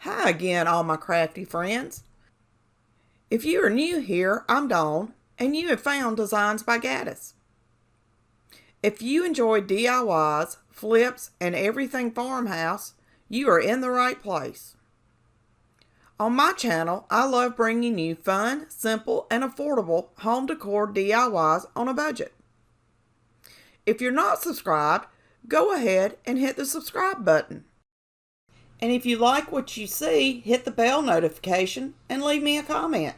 Hi again, all my crafty friends. If you are new here, I'm Dawn, and you have found Designs by Gaddis. If you enjoy DIYs, flips, and everything farmhouse, you are in the right place. On my channel, I love bringing you fun, simple, and affordable home decor DIYs on a budget. If you're not subscribed, go ahead and hit the subscribe button. And if you like what you see, hit the bell notification and leave me a comment.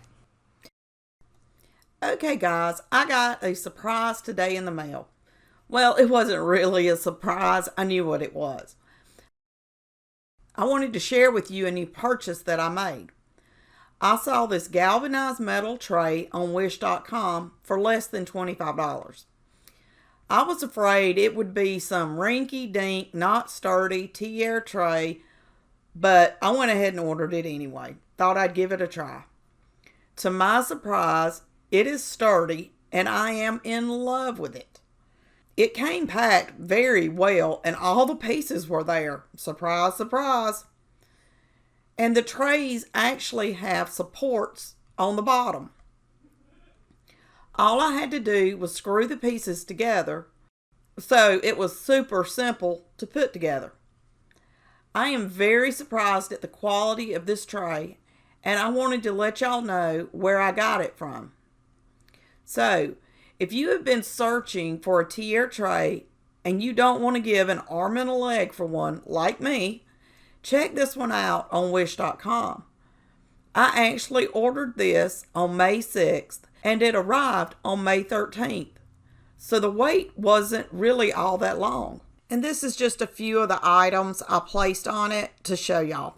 Okay guys, I got a surprise today in the mail. Well, it wasn't really a surprise. I knew what it was. I wanted to share with you a new purchase that I made. I saw this galvanized metal tray on wish.com for less than $25. I was afraid it would be some rinky-dink, not sturdy tea-air tray, but I went ahead and ordered it anyway. Thought I'd give it a try. To my surprise, it is sturdy and I am in love with it. It came packed very well and all the pieces were there. Surprise, surprise. And the trays actually have supports on the bottom. All I had to do was screw the pieces together, so it was super simple to put together. I am very surprised at the quality of this tray, and I wanted to let y'all know where I got it from. So, if you have been searching for a tea-air tray and you don't want to give an arm and a leg for one like me, check this one out on wish.com. I actually ordered this on May 6th and it arrived on May 13th. So the wait wasn't really all that long. And this is just a few of the items I placed on it to show y'all.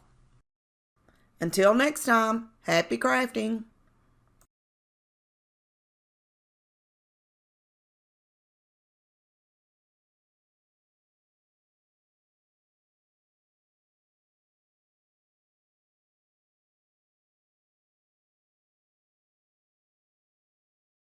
Until next time, happy crafting!